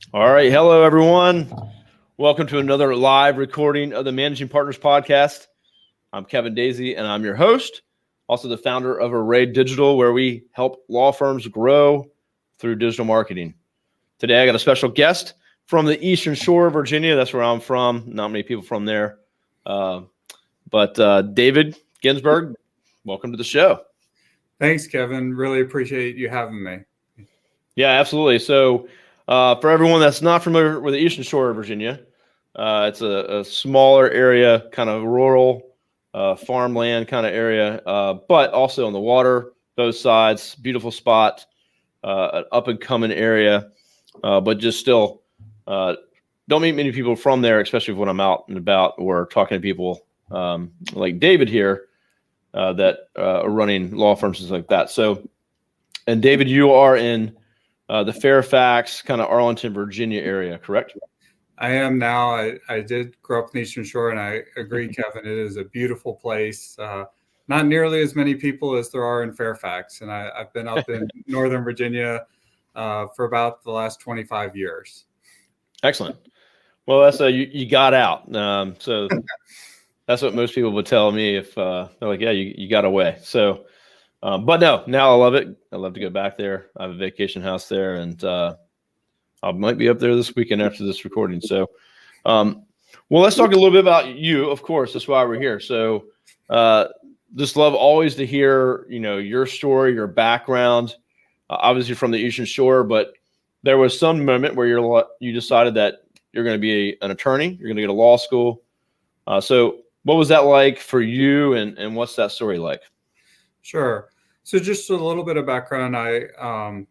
All right. Hello, everyone. Welcome to another live recording of the Managing Partners Podcast. I'm Kevin Daisy, and I'm your host, also the founder of Array Digital, where we help law firms grow through digital marketing. Today, I got a special guest from the Eastern Shore of Virginia. That's where I'm from. Not many people from there. But David Ginsberg, welcome to the show. Thanks, Kevin. Really appreciate you having me. Yeah, absolutely. So for everyone that's not familiar with the Eastern Shore of Virginia, it's a smaller area, kind of rural farmland kind of area, but also on the water, both sides, beautiful spot, an up and coming area, but just still don't meet many people from there, especially when I'm out and about or talking to people like David here that are running law firms and like that. So, and David, you are in the Fairfax, kind of Arlington, Virginia area, correct? I am now. I did grow up in the Eastern Shore, and I agree, Kevin, it is a beautiful place. Not nearly as many people as there are in Fairfax, and I've been up in Northern Virginia for about the last 25 years. Excellent. Well, that's you got out. So that's what most people would tell me if they're like, yeah, you got away. So, but no, now I love it. I love to go back there. I have a vacation house there, and I might be up there this weekend after this recording. So, well, let's talk a little bit about you. Of course, that's why we're here. So, just love always to hear, your story, your background. Obviously from the Eastern Shore, but there was some moment where you decided that you're going to be an attorney. You're going to go to law school. So, what was that like for you, and what's that story like? Sure. So just a little bit of background. I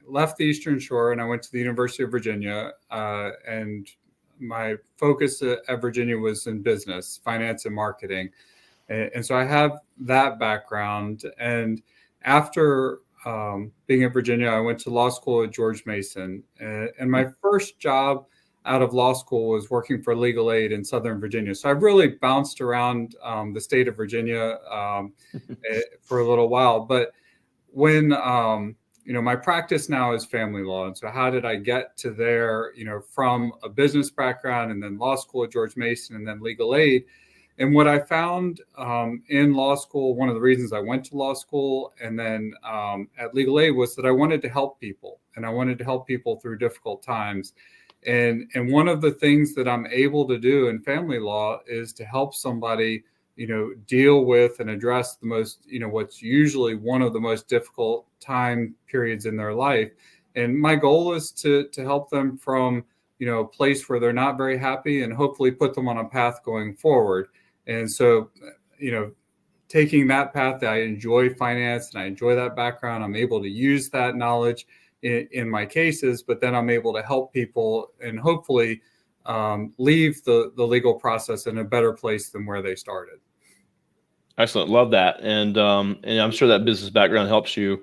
left the Eastern Shore and I went to the University of Virginia. And my focus at Virginia was in business, finance, and marketing. And so I have that background. And after being at Virginia, I went to law school at George Mason. And my first job out of law school was working for legal aid in Southern Virginia. So I've really bounced around the state of Virginia for a little while. But when, my practice now is family law. And so how did I get to there, from a business background and then law school at George Mason and then legal aid? And what I found in law school, one of the reasons I went to law school and then at legal aid was that I wanted to help people, and I wanted to help people through difficult times. And one of the things that I'm able to do in family law is to help somebody, deal with and address the most, what's usually one of the most difficult time periods in their life. And my goal is to help them from, a place where they're not very happy and hopefully put them on a path going forward. And so, taking that path, I enjoy finance and I enjoy that background. I'm able to use that knowledge in my cases, but then I'm able to help people and hopefully leave the legal process in a better place than where they started. Excellent. Love that. And I'm sure that business background helped you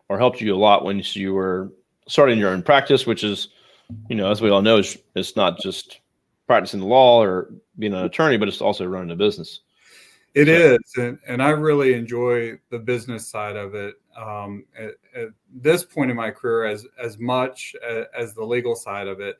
a lot when you were starting your own practice, which is, as we all know, it's not just practicing the law or being an attorney, but it's also running a business. It is. And I really enjoy the business side of it at this point in my career as much as the legal side of it.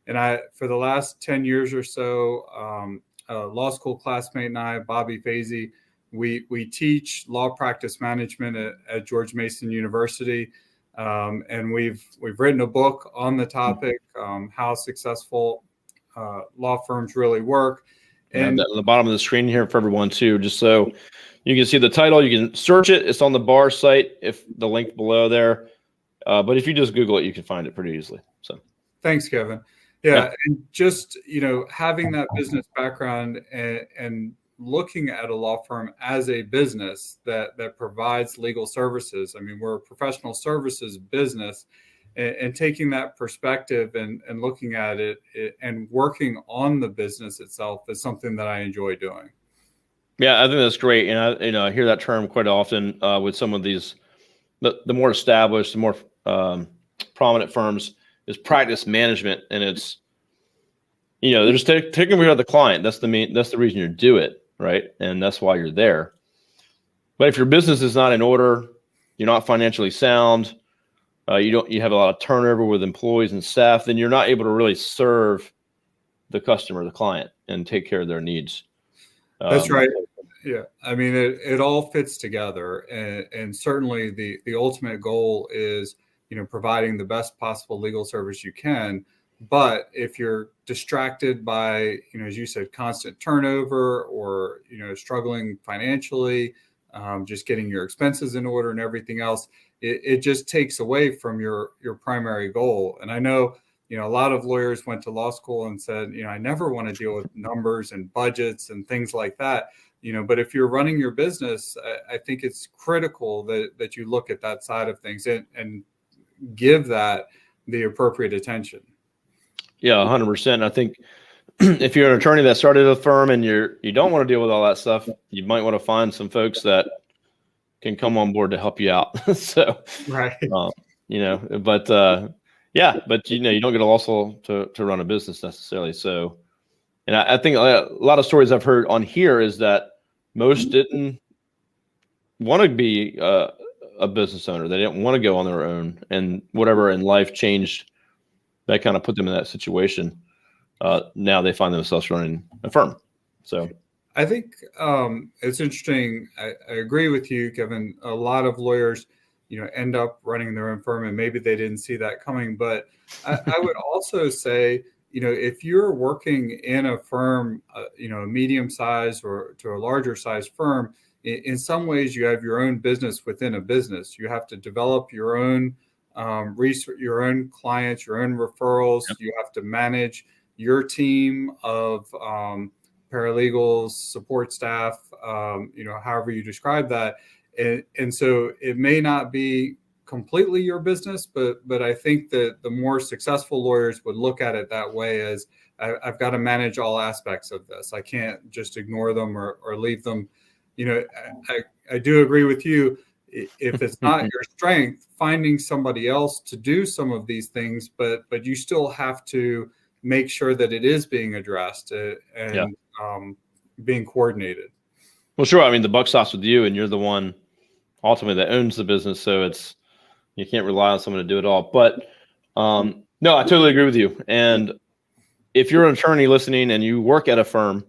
And for the last 10 years or so, a law school classmate and I, Bobby Fazy, we teach law practice management at George Mason University. And we've written a book on the topic, how successful law firms really work. And at the bottom of the screen here for everyone too, just so you can see the title, you can search it. It's on the Bar site, if the link below there. But if you just Google it, you can find it pretty easily. So thanks, Kevin. Yeah. And just, having that business background and looking at a law firm as a business that provides legal services. I mean, we're a professional services business. And taking that perspective and looking at it and working on the business itself is something that I enjoy doing. Yeah, I think that's great. And I hear that term quite often with some of these, the more established, the more prominent firms, is practice management. And it's, they're just taking care of the client. That's the reason you do it, right? And that's why you're there. But if your business is not in order, you're not financially sound, you have a lot of turnover with employees and staff, then you're not able to really serve the customer, the client, and take care of their needs. That's right. Yeah. I mean, it all fits together. And certainly the ultimate goal is, providing the best possible legal service you can. But if you're distracted by, as you said, constant turnover or, struggling financially, just getting your expenses in order and everything else, it just takes away from your primary goal. And I know, a lot of lawyers went to law school and said, I never want to deal with numbers and budgets and things like that. But if you're running your business, I think it's critical that you look at that side of things and give that the appropriate attention. Yeah, 100%. I think if you're an attorney that started a firm and you don't want to deal with all that stuff, you might want to find some folks that can come on board to help you out. So, right. But you don't get a law school to run a business necessarily. So, and I think a lot of stories I've heard on here is that most didn't want to be a business owner. They didn't want to go on their own, and whatever in life changed that kind of put them in that situation. Now they find themselves running a firm. So I think it's interesting. I agree with you, Kevin. A lot of lawyers, end up running their own firm, and maybe they didn't see that coming. But I would also say, if you're working in a firm, a medium size or to a larger size firm, in some ways you have your own business within a business. You have to develop your own research, your own clients, your own referrals. Yep. You have to manage your team of paralegals, support staff, however you describe that. And so it may not be completely your business, but I think that the more successful lawyers would look at it that way as I've got to manage all aspects of this. I can't just ignore them or leave them. I do agree with you. If it's not your strength, finding somebody else to do some of these things, but you still have to make sure that it is being addressed and being coordinated. Well, sure. I mean, the buck stops with you, and you're the one ultimately that owns the business. So you can't rely on someone to do it all. But no, I totally agree with you. And if you're an attorney listening and you work at a firm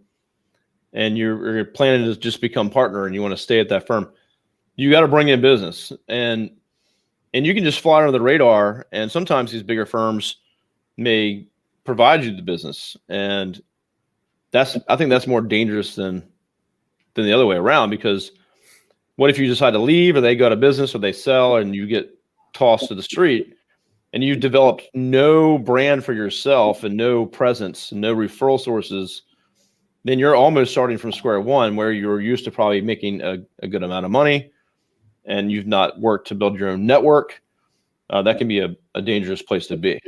and you're planning to just become partner and you want to stay at that firm, you got to bring in business, and you can just fly under the radar. And sometimes these bigger firms may provide you the business, and I think that's more dangerous than the other way around, because what if you decide to leave, or they go out of business, or they sell, and you get tossed to the street, and you've developed no brand for yourself and no presence, no referral sources? Then you're almost starting from square one, where you're used to probably making a good amount of money, and you've not worked to build your own network. That can be a dangerous place to be.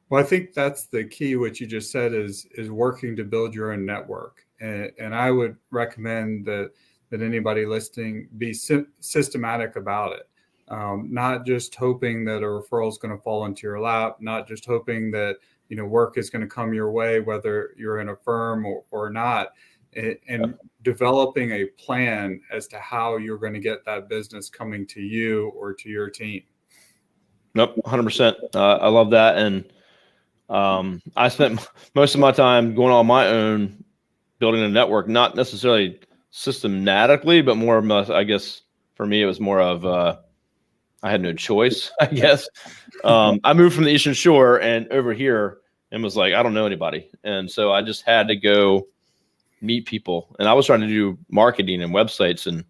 Well, I think that's the key. What you just said is working to build your own network. And I would recommend that anybody listening be systematic about it. Not just hoping that a referral is going to fall into your lap, not just hoping that, work is going to come your way, whether you're in a firm or not, and developing a plan as to how you're going to get that business coming to you or to your team. Nope, 100%. I love that. And I spent most of my time going on my own, building a network, not necessarily systematically, but more of, I guess for me, it was more of, I had no choice, I guess. I moved from the Eastern Shore and over here and was like, I don't know anybody. And so I just had to go meet people. And I was trying to do marketing and websites,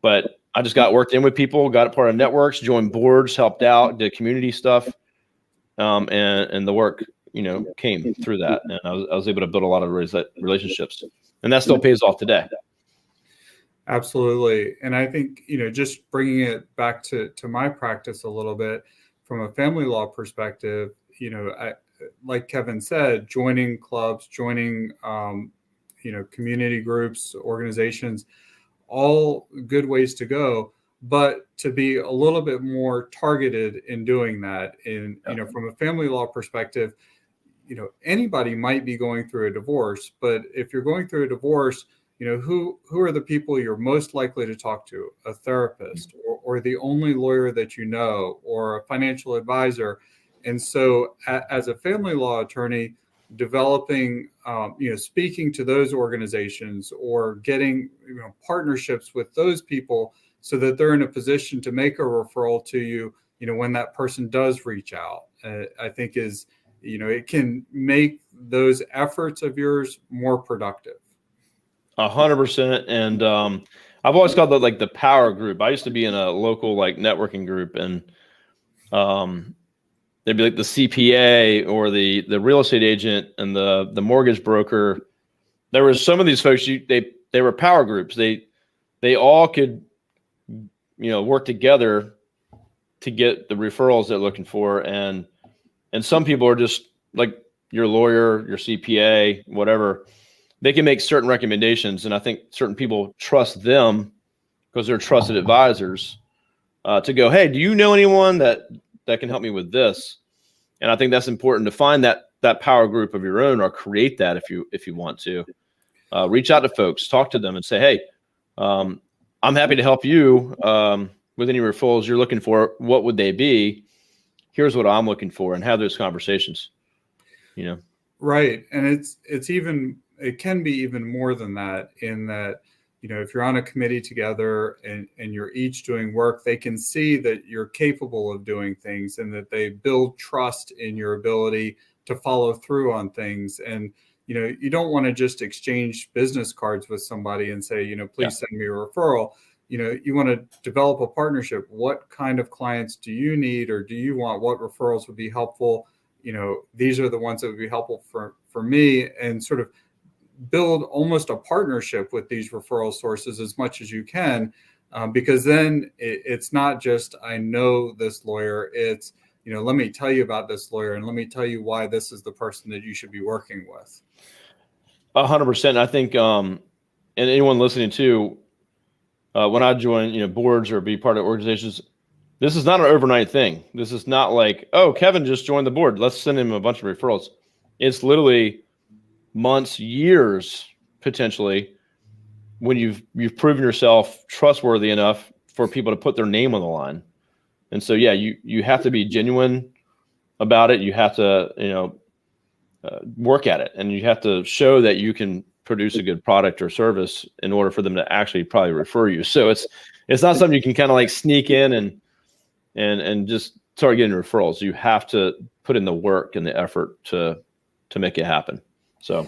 but I just got worked in with people, got part of networks, joined boards, helped out, did community stuff. And the work, came through that. And I was able to build a lot of relationships, and that still pays off today. Absolutely. And I think, just bringing it back to my practice a little bit from a family law perspective, like Kevin said, joining clubs, joining, community groups, organizations, all good ways to go, but to be a little bit more targeted in doing that. And, from a family law perspective, anybody might be going through a divorce, but if you're going through a divorce, who are the people you're most likely to talk to? A therapist, or the only lawyer that you know, or a financial advisor. And so as a family law attorney, developing, speaking to those organizations, or getting, partnerships with those people so that they're in a position to make a referral to you, when that person does reach out, I think is, it can make those efforts of yours more productive. 100%. And I've always called that like the power group. I used to be in a local like networking group, and they'd be like the CPA or the real estate agent and the mortgage broker. There were some of these folks, they were power groups. They all could, work together to get the referrals they're looking for. And some people are just like your lawyer, your CPA, whatever. They can make certain recommendations, and I think certain people trust them because they're trusted advisors to go, hey, do you know anyone that can help me with this? And I think that's important to find that power group of your own, or create that if you want to. Reach out to folks, talk to them, and say, hey, I'm happy to help you with any referrals you're looking for. What would they be? Here's what I'm looking for, and have those conversations. Right, and it can be even more than that, in that, if you're on a committee together and you're each doing work, they can see that you're capable of doing things, and that they build trust in your ability to follow through on things. And, you don't want to just exchange business cards with somebody and say, please send me a referral. You want to develop a partnership. What kind of clients do you need, or do you want? What referrals would be helpful? These are the ones that would be helpful for me, and sort of build almost a partnership with these referral sources as much as you can, because then it's not just, I know this lawyer, it's, let me tell you about this lawyer, and let me tell you why this is the person that you should be working with. 100%. I think, and anyone listening to, when I join, boards or be part of organizations, this is not an overnight thing. This is not like, oh, Kevin just joined the board, let's send him a bunch of referrals. It's literally months, years, potentially, when you've proven yourself trustworthy enough for people to put their name on the line. And so, you have to be genuine about it. You have to, work at it, and you have to show that you can produce a good product or service in order for them to actually probably refer you. So it's not something you can kind of like sneak in and just start getting referrals. You have to put in the work and the effort to make it happen. So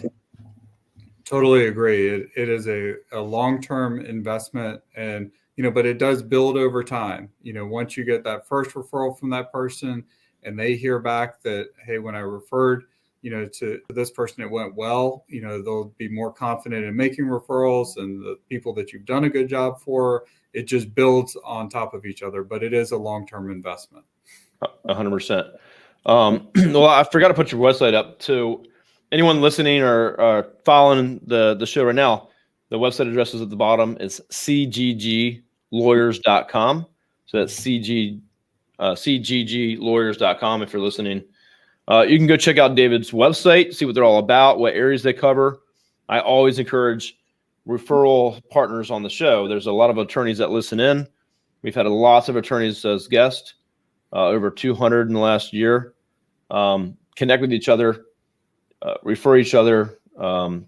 totally agree. It is a long-term investment, and, but it does build over time. Once you get that first referral from that person, and they hear back that, hey, when I referred, to this person, it went well, they'll be more confident in making referrals, and the people that you've done a good job for, it just builds on top of each other. But it is a long-term investment. 100%. Well, I forgot to put your website up. To anyone listening or following the show right now, the website address is at the bottom. It's cgglawyers.com. So that's cgglawyers.com if you're listening. You can go check out David's website, see what they're all about, what areas they cover. I always encourage referral partners on the show. There's a lot of attorneys that listen in. We've had lots of attorneys as guests, over 200 in the last year. Connect with each other, refer each other,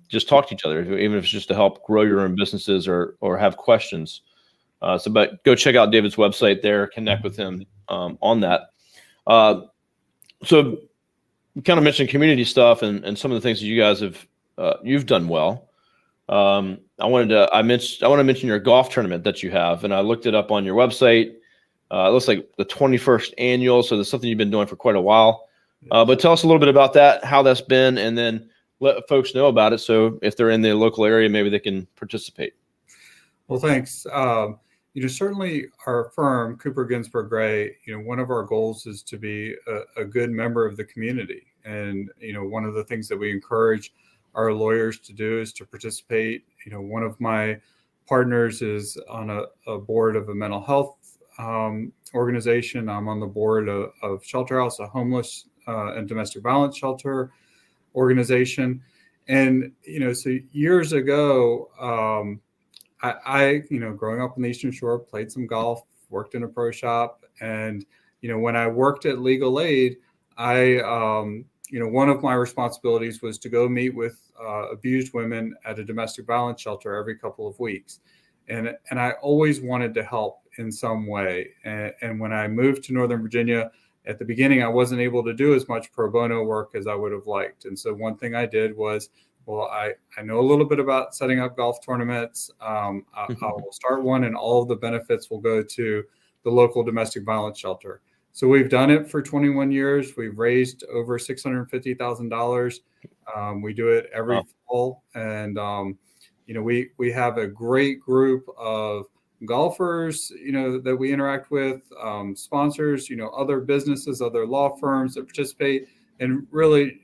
just talk to each other, even if it's just to help grow your own businesses or have questions. But go check out David's website there, connect with him on that. So we kind of mentioned community stuff and some of the things that you guys have you've done well. I want to mention your golf tournament that you have, and I looked it up on your website. It looks like the 21st annual, so there's something you've been doing for quite a while. But tell us a little bit about that, how that's been, and then let folks know about it. So if they're in the local area, maybe they can participate. Well, thanks. Certainly our firm, Cooper Ginsberg Gray, one of our goals is to be a good member of the community. And, one of the things that we encourage our lawyers to do is to participate. One of my partners is on a board of a mental health organization. I'm on the board of Shelter House, a homeless and domestic violence shelter organization. And, so years ago, I, growing up on the Eastern Shore, played some golf, worked in a pro shop. And, when I worked at Legal Aid, I, one of my responsibilities was to go meet with abused women at a domestic violence shelter every couple of weeks. And I always wanted to help in some way. And when I moved to Northern Virginia, at the beginning, I wasn't able to do as much pro bono work as I would have liked. And so one thing I did was, well, I know a little bit about setting up golf tournaments. I will start one, and all of the benefits will go to the local domestic violence shelter. So we've done it for 21 years. We've raised over $650,000. We do it every fall. And, we have a great group of golfers, that we interact with, sponsors, other businesses, other law firms that participate, and really,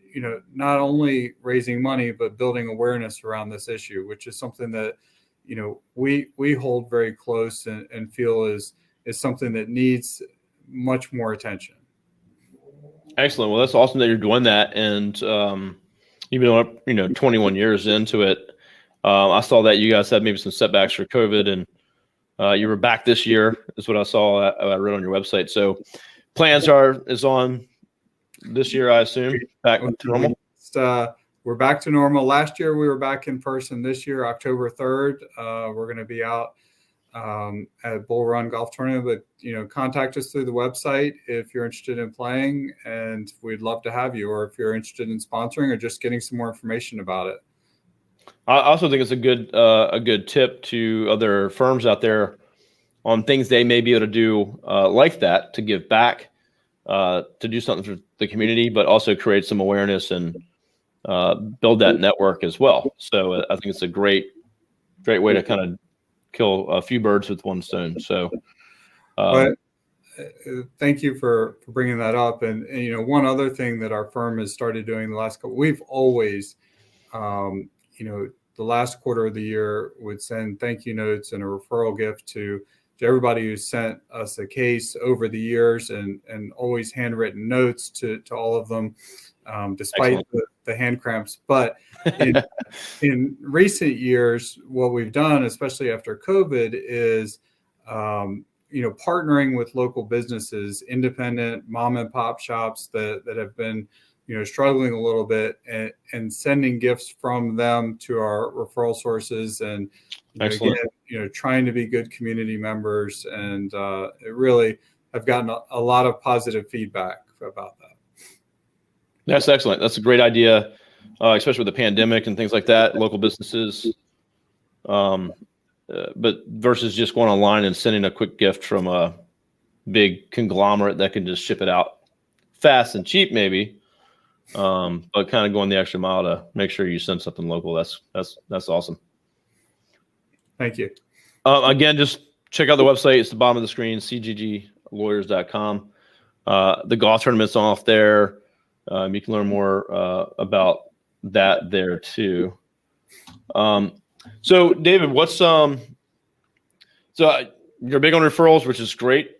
not only raising money, but building awareness around this issue, which is something that, we hold very close and feel is something that needs much more attention. Excellent. Well, that's awesome that you're doing that. And, you've been, 21 years into it. I saw that you guys had maybe some setbacks for COVID, and you were back this year, is what I saw. I read on your website. So plans is on this year, I assume, back to normal. We're back to normal. Last year we were back in person. This year, October 3rd, we're going to be out at Bull Run Golf Tournament. But contact us through the website if you're interested in playing, and we'd love to have you. Or if you're interested in sponsoring or just getting some more information about it. I also think it's a good tip to other firms out there on things they may be able to do like that, to give back, to do something for the community, but also create some awareness and build that network as well. So I think it's a great way to kind of kill a few birds with one stone. So thank you for bringing that up. And one other thing that our firm has started doing the last couple, we've always, the last quarter of the year would send thank you notes and a referral gift to everybody who sent us a case over the years, and always handwritten notes to all of them, despite the hand cramps. But in recent years, what we've done, especially after COVID, is partnering with local businesses, independent mom and pop shops that have been struggling a little bit, and sending gifts from them to our referral sources, and again, trying to be good community members, and it really have gotten a lot of positive feedback about that. That's excellent. That's a great idea, especially with the pandemic and things like that. Local businesses, but versus just going online and sending a quick gift from a big conglomerate that can just ship it out fast and cheap, maybe. But kind of going the extra mile to make sure you send something local. That's awesome. Thank you. Again, just check out the website. It's the bottom of the screen, cgglawyers.com. The golf tournament's off there. You can learn more about that there too. So David, so you're big on referrals, which is great.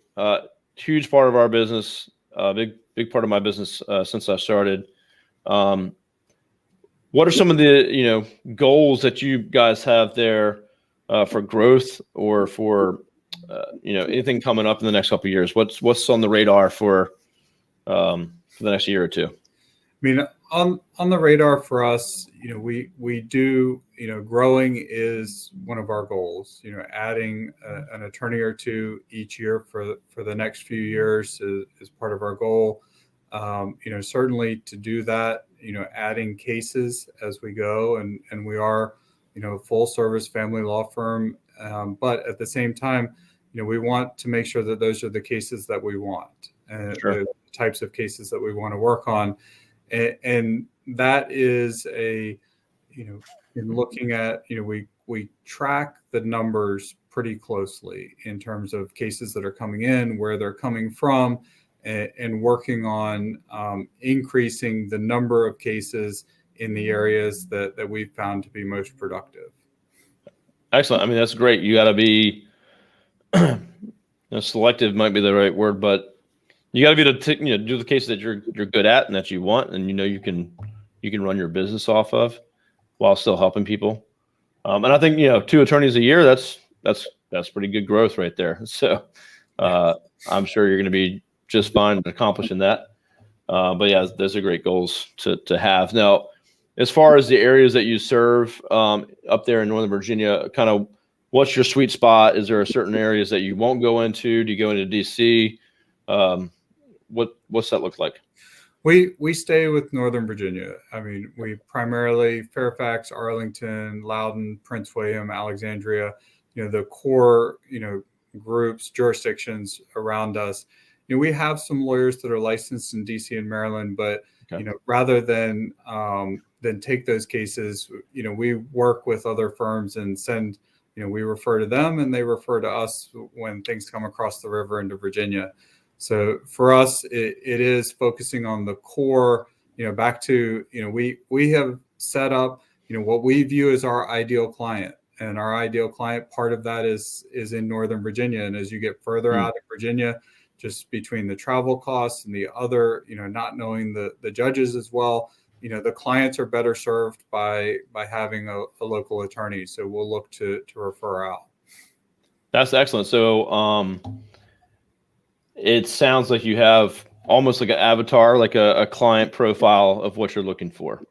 Huge part of our business, big part of my business since I started. What are some of the goals that you guys have there for growth, or for anything coming up in the next couple of years? What's on the radar for the next year or two? I mean, on the radar for us, we do, growing is one of our goals. Adding an attorney or two each year for the next few years is part of our goal. Certainly to do that, adding cases as we go, and we are, full service family law firm. But at the same time, we want to make sure that those are the cases that we want, and the types of cases that we want to work on. And that is in looking at, we track the numbers pretty closely in terms of cases that are coming in, where they're coming from, and working on increasing the number of cases in the areas that we've found to be most productive. Excellent. I mean, that's great. You got to be selective, might be the right word, but you got to be able to do the cases that you're good at and that you want, and you can run your business off of. while still helping people. And I think, 2 attorneys a year, that's pretty good growth right there. So I'm sure you're going to be just fine accomplishing that. But yeah, those are great goals to have. Now, as far as the areas that you serve up there in Northern Virginia, kind of what's your sweet spot? Is there certain areas that you won't go into? Do you go into DC? What's that look like? We stay with Northern Virginia. I mean, we primarily Fairfax, Arlington, Loudoun, Prince William, Alexandria, the core, groups, jurisdictions around us. We have some lawyers that are licensed in DC and Maryland, but Okay. Rather than take those cases, we work with other firms and send, we refer to them and they refer to us when things come across the river into Virginia. So for us, it is focusing on the core, back to, we have set up, what we view as our ideal client. And our ideal client, part of that is in Northern Virginia. And as you get further out of Virginia, just between the travel costs and the other, not knowing the judges as well, the clients are better served by having a local attorney. So we'll look to refer out. That's excellent. So it sounds like you have almost like an avatar, like a client profile of what you're looking for.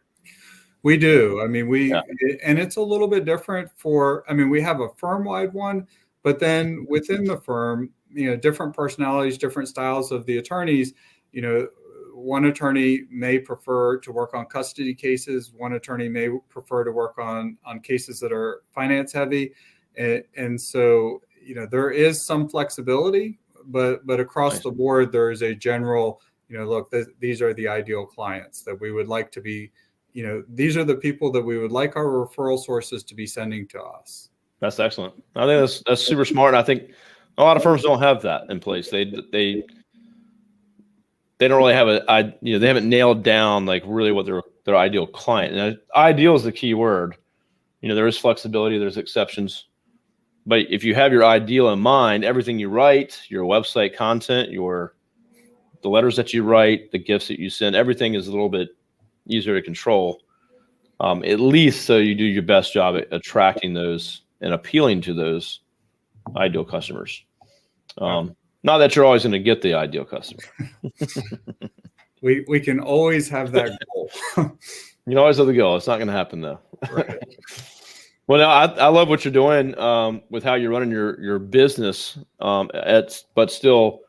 We do. I mean, and it's a little bit different we have a firm-wide one, but then within the firm, different personalities, different styles of the attorneys, one attorney may prefer to work on custody cases. One attorney may prefer to work on cases that are finance heavy. And so, there is some flexibility, but across the board, there is a general, look, these are the ideal clients that we would like to be, these are the people that we would like our referral sources to be sending to us. That's excellent. I think that's super smart. And I think a lot of firms don't have that in place. They don't really have they haven't nailed down like really what their ideal client. And ideal is the key word. There is flexibility, there's exceptions. But if you have your ideal in mind, everything you write, your website content, the letters that you write, the gifts that you send, everything is a little bit easier to control. At least so you do your best job at attracting those and appealing to those ideal customers. Not that you're always going to get the ideal customer. We can always have that goal. You can always have the goal. It's not going to happen though. Right. Well, I love what you're doing with how you're running your business, but still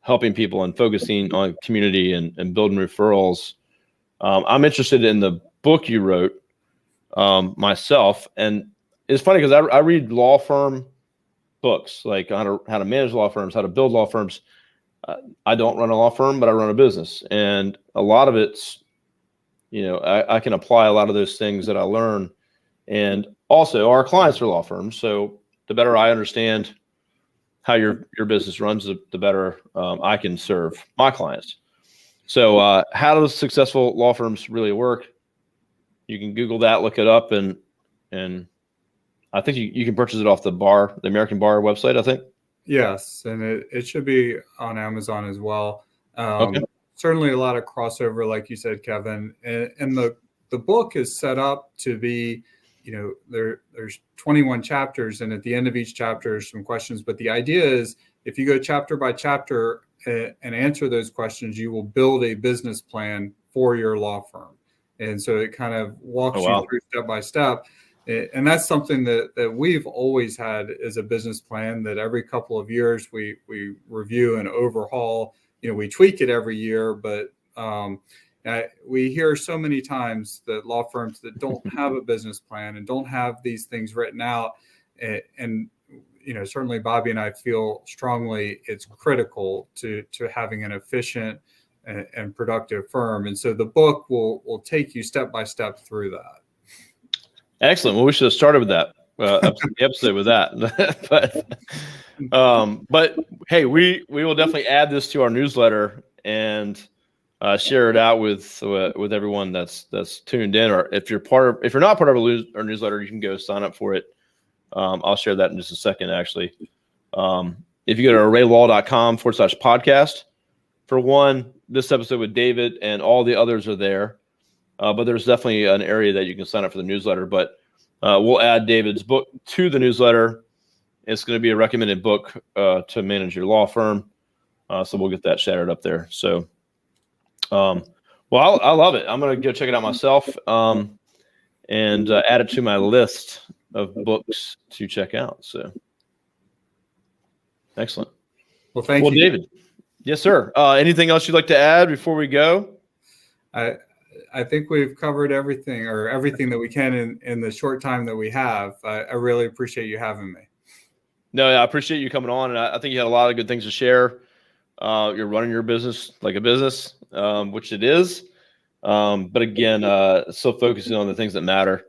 helping people and focusing on community and building referrals. I'm interested in the book you wrote myself, and it's funny because I read law firm books, like how to manage law firms, how to build law firms. I don't run a law firm, but I run a business, and a lot of it's, I can apply a lot of those things that I learn. And also, our clients are law firms, so the better I understand how your business runs, the better I can serve my clients. So how do successful law firms really work? You can Google that, look it up, and I think you can purchase it off the American Bar website, I think. Yes, and it should be on Amazon as well. Okay. Certainly a lot of crossover, like you said, Kevin. And the book is set up to be, there's 21 chapters, and at the end of each chapter, there's some questions. But the idea is, if you go chapter by chapter and answer those questions, you will build a business plan for your law firm. And so it kind of walks you through step by step. And that's something that we've always had as a business plan, that every couple of years we review and overhaul. We tweak it every year, but we hear so many times that law firms that don't have a business plan and don't have these things written out. And certainly Bobby and I feel strongly it's critical to having an efficient and productive firm. And so the book will take you step by step through that. Excellent. Well, we should have started with that episode with that. But hey, we will definitely add this to our newsletter and share it out with everyone that's tuned in. Or if you're not part of our newsletter, you can go sign up for it. I'll share that in just a second. Actually, if you go to arraylaw.com/podcast, for one, this episode with David and all the others are there. but there's definitely an area that you can sign up for the newsletter. But we'll add David's book to the newsletter. It's going to be a recommended book to manage your law firm. So we'll get that shouted up there. So, well, I love it. I'm going to go check it out myself and add it to my list of books to check out. So, excellent. Well, thank you, David. Yes, sir. Anything else you'd like to add before we go? I think we've covered everything that we can in the short time that we have. I really appreciate you having me. No, I appreciate you coming on, and I think you had a lot of good things to share. You're running your business like a business, which it is. But again, still focusing on the things that matter,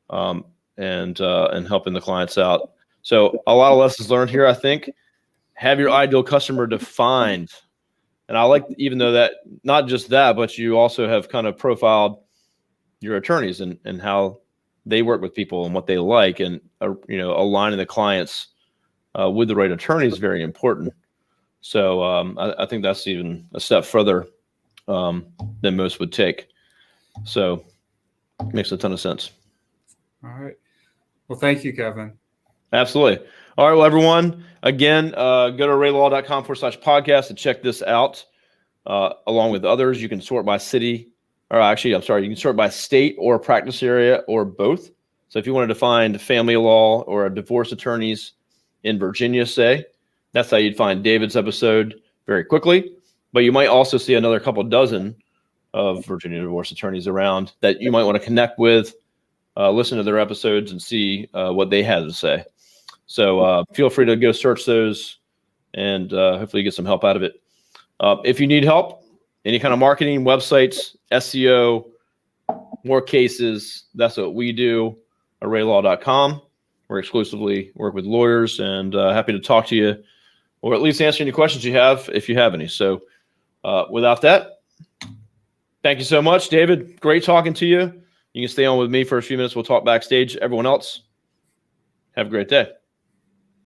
and helping the clients out. So a lot of lessons learned here, I think. Have your ideal customer defined. And I like, even though that, not just that, but you also have kind of profiled your attorneys and how they work with people and what they like, and, aligning the clients with the right attorney is very important. So I think that's even a step further than most would take. So it makes a ton of sense. All right. Well, thank you, Kevin. Absolutely. All right. Well, everyone, again, go to arraylaw.com/podcast to check this out. Along with others, you can sort by city, or actually, you can sort by state or practice area or both. So if you wanted to find family law or divorce attorneys in Virginia, say, that's how you'd find David's episode very quickly. But you might also see another couple dozen of Virginia divorce attorneys around that you might want to connect with, listen to their episodes and see what they had to say. So feel free to go search those and hopefully get some help out of it. If you need help, any kind of marketing, websites, SEO, more cases, that's what we do, arraylaw.com. We're exclusively work with lawyers, and happy to talk to you, or at least answer any questions you have if you have any. So without that, thank you so much, David. Great talking to you. You can stay on with me for a few minutes. We'll talk backstage. Everyone else, have a great day.